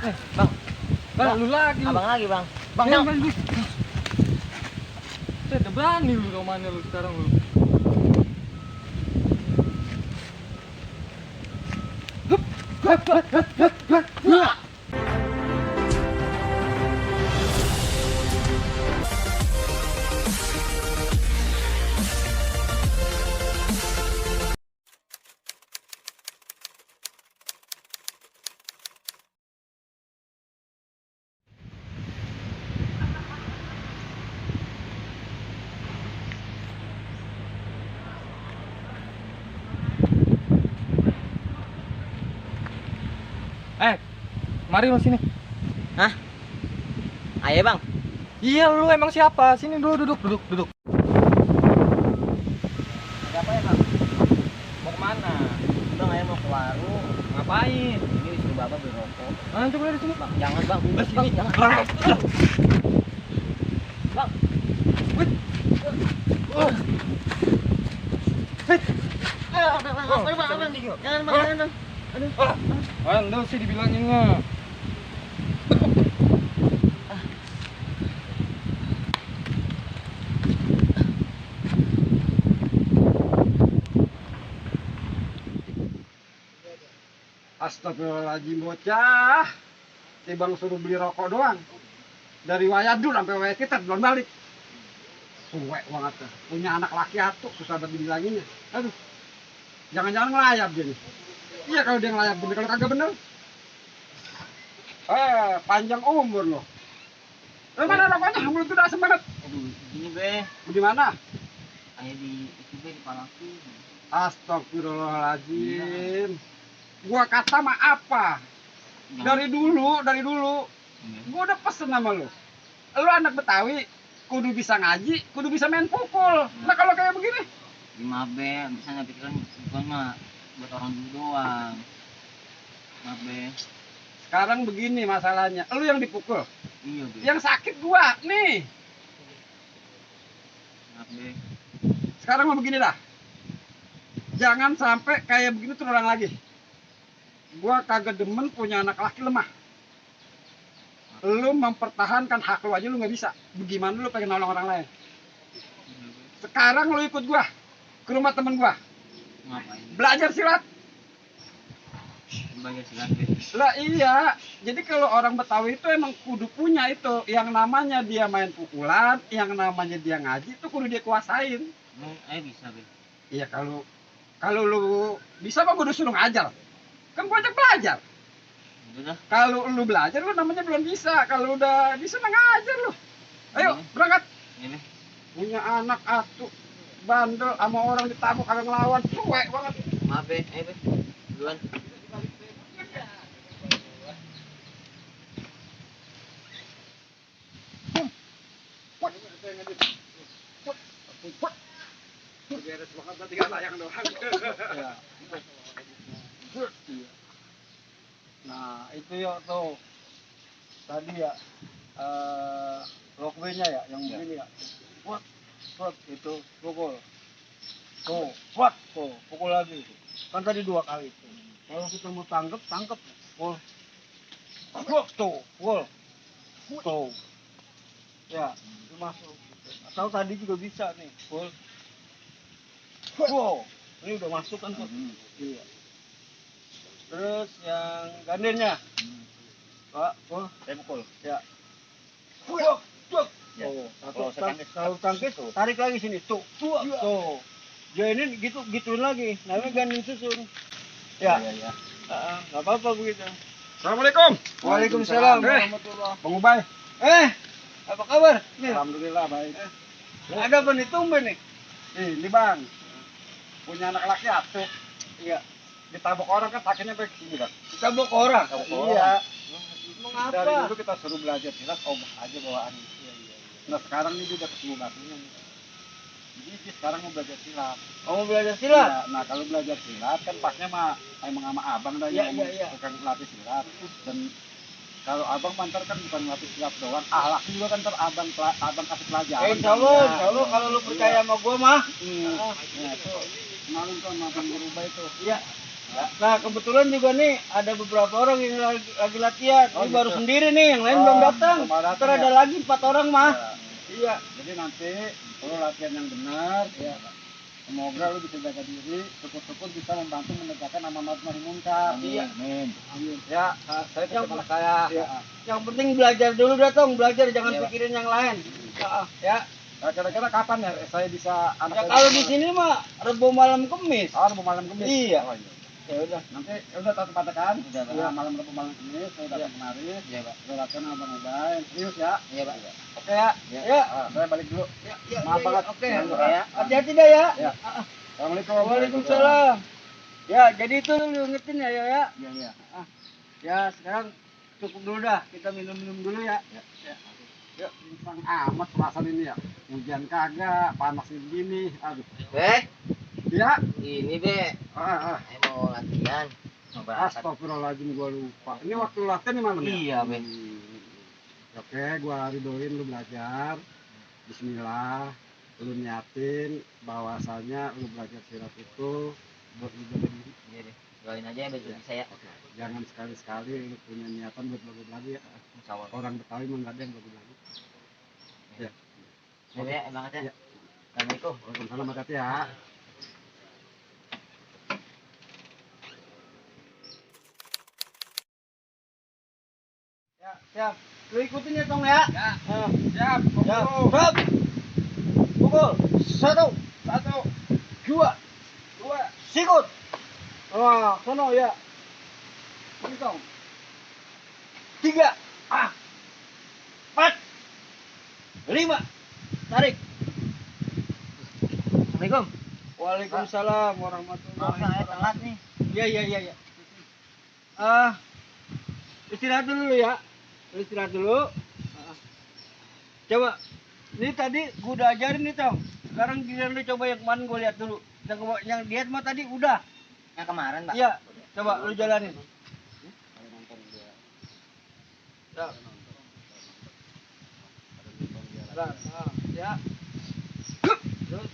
Bang. Bang, lu lagi. Abang lagi, Bang. Bang, Nyong. bang, bang. Saya udah berani lu kemana lu sekarang lu. Mari lu sini. Hah? Ayo, Bang. Iya, lu emang siapa? Sini dulu, duduk. Ada apa ya, Bang? Mau kemana? Bang, ayo mau ke warung. Ngapain? Ini disuruh Bapak beli rokok. Coba lihat di sini. Bang, jangan, Bang. Di sini. Jangan. Bang. Jangan, Bang. Lu sih dibilanginnya. Astagfirullahaladzim bocah. Si bang suruh beli rokok doang. Dari Wayadur sampai Wayakita belum balik. Suwek banget dah. Punya anak laki atuh susah banget dibilanginnya. Aduh. Jangan-jangan ngelayap dia nih. Iya kalau dia ngelayap bener, kalau kagak bener. Panjang umur loh. Mana rokoknya? Mulut udah asem banget. Aduh, ini be. Di mana? Kayak di itu be di palaku. Astagfirullahaladzim. Gua kata mah apa? Dari dulu, gua udah pesen sama lu. Lu anak Betawi, kudu bisa ngaji, kudu bisa main pukul. Nah kalau kayak begini, Maaf be, misalnya pikiran bukan mah buat orang dulu doang. Maaf be. sekarang begini masalahnya. Lu yang dipukul, Iya be. yang sakit gua nih. Maaf be. Sekarang mau begini dah. Jangan sampai kayak begini terulang lagi. Gua kagak demen punya anak laki lemah. Lu mempertahankan hak lu aja lu nggak bisa. Bagaimana lu pengen nolong orang lain? Sekarang lu ikut gua ke rumah temen gua. Ngapain? Belajar silat. Belajar silat be. Lah iya. Jadi kalau orang Betawi itu emang kudu punya itu. Yang namanya dia main pukulan, yang namanya dia ngaji itu kudu dia kuasain. Ayo bisa be. Iya kalau lu bisa mah kudu suruh ngajar. Kan gua ajak belajar. Udah dah. Kalau lu belajar lu namanya belum bisa. Kalau udah bisa mah ngajar lu. Ayo berangkat. Ini. Punya anak atuh bandel sama orang ditabuk kagak ngelawan. Cuek banget. Maaf be, ayo be. Duluan. Beres banget nanti tinggal sayang doang. Nah itu ya tuh tadi ya rockway-nya ya yang begini ya. Swat itu pukul. Tuh, swat tuh pukul lagi itu. Kan tadi 2 kali itu. Kalau kita mau tangkep pukul. Tuh, pukul. Tuh. Ya, itu masuk. Atau tadi juga bisa nih, pukul. Wow, ini udah masuk kan tuh. Iya. Terus yang gandennya. Pak, Saya pukul. ya. Ya. Oh, Kalau saya kalau tangkis tarik lagi sini. Tuh. Tuh. Jainin gituin lagi. Namanya gandeng susun. Ya. Ya. Enggak apa-apa begitu. Assalamualaikum. Waalaikumsalam warahmatullahi. Bang Ubay. Apa kabar? Alhamdulillah baik. Ada apa nih tumben nih? Ini Bang. Punya anak laki atuh. Iya. Ditabok orang kan sakitnya sampai sini, Bang. Ditabok orang. Iya. Emang Dari apa? dulu kita suruh belajar silat, obat aja bawaan. Nah sekarang ini dia udah ketemu batunya nih. Jadi sih sekarang mau belajar silat. Kamu belajar silat? Ya, nah kalau belajar silat kan pasnya mah emang sama abang dah Iya, yang iya. bukan latih silat. Dan kalau abang mantar kan bukan latih silat doang, ahlak juga kan ntar abang kasih pelajaran. Insya Allah kalau lu percaya sama gua mah. Nah itu kemarin tuh sama Bang Berubah itu. Iya. Nah kebetulan juga nih ada beberapa orang yang lagi latihan. Oh, Ini gitu. baru sendiri nih, yang lain belum datang. belum datang, Ntar ada ya. lagi 4 orang mah. Iya. Jadi nanti lu latihan yang benar, ya. Semoga lu bisa jaga diri, syukur-syukur bisa membantu menegakkan amanat nahi munkar. Iya. Amin. Amin. Ya, saya Yang teman saya. Iya. Yang penting belajar dulu datang, belajar jangan Iya, Pak. pikirin yang lain. Ya. Nah, kira-kira kapan ya saya bisa Ya kalau di sini mah Rebo malam Kemis. Rabu malam Kamis. Iya. Oh, iya. Ya udah. Nanti udah tahu tempatnya kan? Udah, Pak. Ya, malam Rabu malam Kamis saya datang kemari. Iya, Pak. Saya latihan sama Bang Ubay. Serius ya? Iya, Pak. Oke ya. Ya. Ya. Saya balik dulu. Ya, ya, Maaf ya, banget. Oke. Ganggu, Ya. Hati-hati dah ya. Ya. Assalamualaikum. Waalaikumsalam. Ya, jadi itu lu ingetin ya, ya. Iya, iya. Ya, sekarang cukup dulu dah. Kita minum-minum dulu ya. Ya. Ya, bintang amat perasaan ini ya. Hujan kagak, panas begini. Aduh. Ya. Ini Be, Ah. saya mau latihan. Mau berangkat. Astagfirullahaladzim, gua lupa. Ini waktu latihan di malam ya? Iya, Be. Oke, gua ridoin lu belajar. Bismillah. Lu niatin bahwasanya lu belajar silat itu buat lu jaga diri. Iya deh, doain aja ya betul saya. Oke. Jangan sekali-sekali lu punya niatan buat belagu lagi ya. Insya Allah. Orang Betawi mah nggak ada yang belagu lagi. Ya. Ya, Be, banget ya. Ya. Assalamualaikum. Waalaikumsalam, hati-hati ya. Ya, siap. Lu ikutin ya, Tong ya. Ya. Nah, Siap. ya. Stop. Pukul. 1, 2, sikut. Wah, sono ya. Ini Tong. 3, 4, 5. Tarik. Assalamualaikum. Waalaikumsalam Maaf, warahmatullahi saya telat wabarakatuh. nih. Iya. Istirahat dulu ya. Lu istirahat dulu. Coba. Ini tadi gua udah ajarin nih, Tong. Sekarang giliran lu coba yang kemarin gua lihat dulu. Yang diet mah tadi udah. Yang kemarin, Pak. Iya. Coba lu jalanin. Ya. Ya. Terus.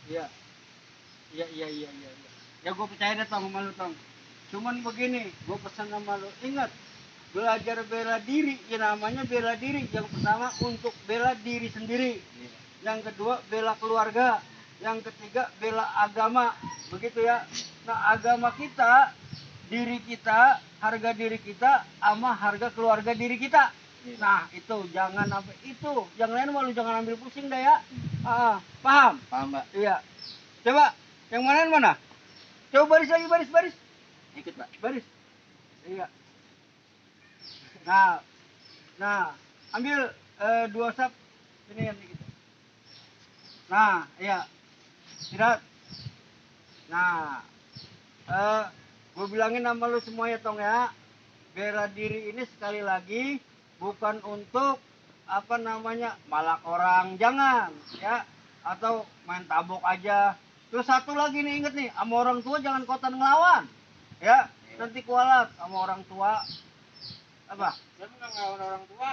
Iya. Ya gue percaya deh Tong sama lu Tong. Cuman begini, gue pesan sama lu, ingat belajar bela diri, ya namanya bela diri. Yang pertama untuk bela diri sendiri. Yang kedua bela keluarga. Yang ketiga bela agama. Begitu ya. Nah agama kita, diri kita, harga diri kita, sama harga keluarga diri kita. Nah itu jangan sampai itu. Yang lain malu jangan ambil pusing dah ya. Paham? Paham, Pak. Iya. Coba yang mana? Coba baris lagi, baris. Ikut, Pak. Baris. Iya. Nah, ambil 2 sap ini yang gitu. Nah, iya. Istirahat. Nah, gue bilangin sama lu semua ya Tong ya. Bela diri ini sekali lagi bukan untuk malak orang, jangan ya, atau main tabok aja. Terus satu lagi nih, inget nih, sama orang tua jangan kotan ngelawan ya, nanti kualat sama orang tua. Apa? Saya nggak ngelawan orang tua.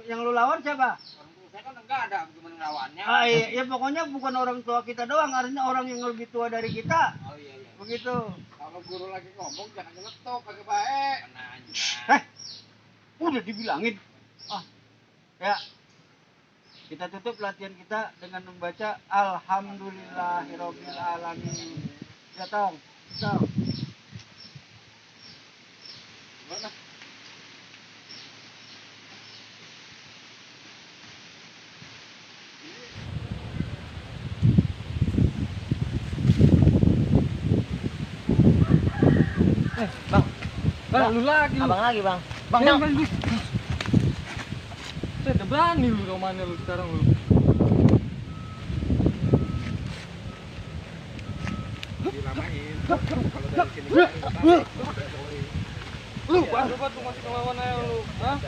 Yang lu lawan siapa? Orang tua saya kan enggak ada, gimana ngelawannya? Iya, pokoknya bukan orang tua kita doang, artinya orang yang lebih tua dari kita. Oh iya. Begitu. Kalau guru lagi ngomong jangan nyeletuk, kagak baik. Udah dibilangin. Ya. Kita tutup latihan kita dengan membaca Alhamdulillahirabbil alamin. Ya Tong. Bang. Lu lagi. Abang lagi, Bang. Bang, Nyong. Saya udah berani lu kemana lu sekarang lu. Dilamain. Kalau dari sini lu batu masih ngelawan aja lu. Hah?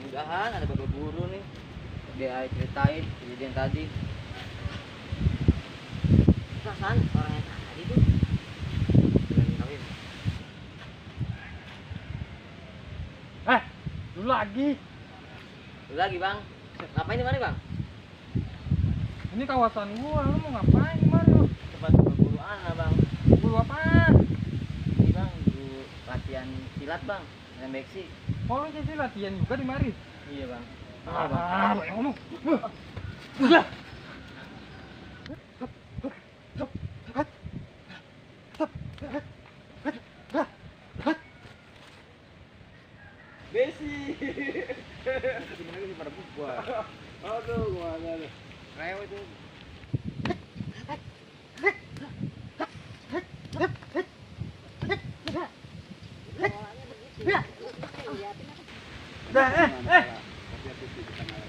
mudah-mudahan ada bapak guru nih dia ceritain kejadian tadi. Perasaan orang yang tadi tuh bilangin kawin. Lu lagi. Lu lagi bang, ngapain di mana bang? Ini kawasan gua, lu mau ngapain kemari lu? Tempat bapak guru anak bang. Guru apaan? Ini bang, guru latihan silat bang, dengan beksi. Oh, lu jadi latihan juga di mari? Iya bang. Banyak ngomong. Besi. Gimana pada gua? Aduh, gua ada. Rew itu.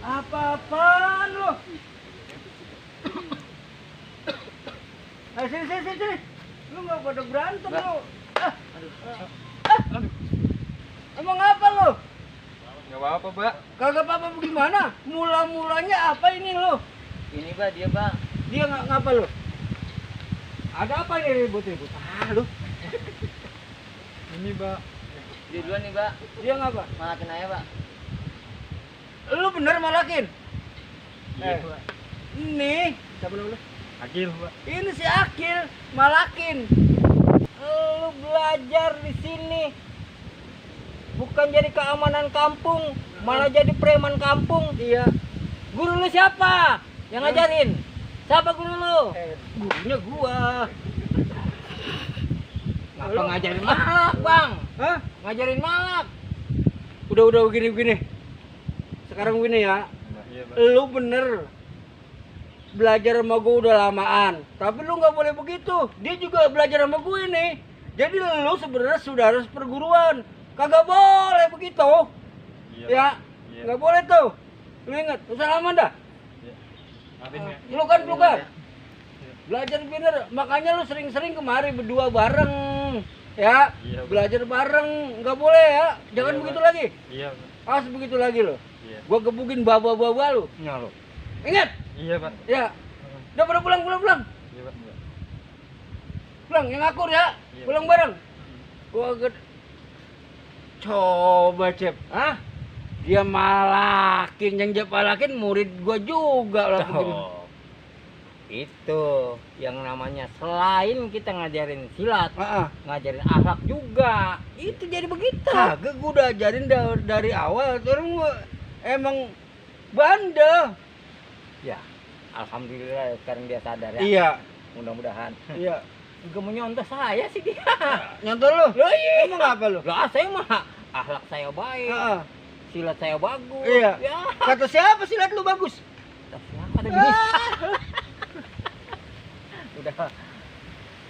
Apa-apaan lu? Sini. Lu nggak pada berantem Mbak. lu. Aduh. Emang apa lu? Nggak apa-apa, Mbak. Kagak apa-apa gimana? Mula-mulanya apa ini lu? Ini bang, dia bang. Dia nggak ngapa lu? Ada apa ini ribut-ribut? Lu. Ini, Mbak. Dia duluan nih bang. Dia ngapa? Malakin aja bang. Lu bener malakin? Iya bang. Ini siapa nama lu? Akil, Mbak. Ini si Akil malakin. Lu belajar di sini bukan jadi keamanan kampung, malah jadi preman kampung. Iya. Guru lu siapa? Yang ngajarin? Siapa guru lu? Gurunya gua. Ngapa ngajarin malak, Bang? Hah? Ngajarin malak. Udah begini. Sekarang begini ya. Iya, Mbak. Lu bener belajar sama gue udah lamaan, tapi lu nggak boleh begitu. Dia juga belajar sama gue nih. Jadi lu sebenarnya saudara perguruan, kagak boleh begitu. Iya, Ya, Pak. Iya. nggak boleh tuh. Lu ingat, salaman dah. Iya. Maafin ya. Pelukan. Belajar bener, makanya lu sering-sering kemari berdua bareng. Ya, Iya, Pak. belajar bareng, nggak boleh ya. Jangan Iya, begitu Pak. lagi. Iya, Pak. Awas begitu lagi lo. Iya. Gua gebukin baba-baba lu. Ya lu. Ingat, Iya, Pak. ya. Udah pada pulang. Iya, Pak. Iya. Pulang yang akur ya. Iya. Pulang bareng. Gua coba Cep, ah? Dia malakin, yang dia malakin murid gua juga lah begini. Itu yang namanya selain kita ngajarin silat, Ah, ngajarin akhlak juga. Itu jadi begitu. kagak gua udah ajarin dari awal. Orang gua emang bandel. Ya, alhamdulillah sekarang dia sadar ya. Iya, Mudah-mudahan. iya. Juga menyontoh saya sih dia. Nyontoh lu? Loh, iya. Emang apa lu? Lah saya mah akhlak saya baik, Ah, silat saya bagus. Iya. Ya. kata siapa silat lu bagus? Kata siapa ada gini? Udah.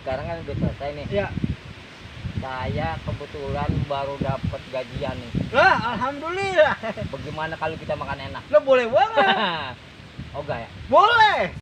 Sekarang kan udah selesai nih. Ya. Saya kebetulan baru dapat gajian nih. Lah, alhamdulillah. Bagaimana kalau kita makan enak? Lo boleh banget. Oh enggak ya? Boleh.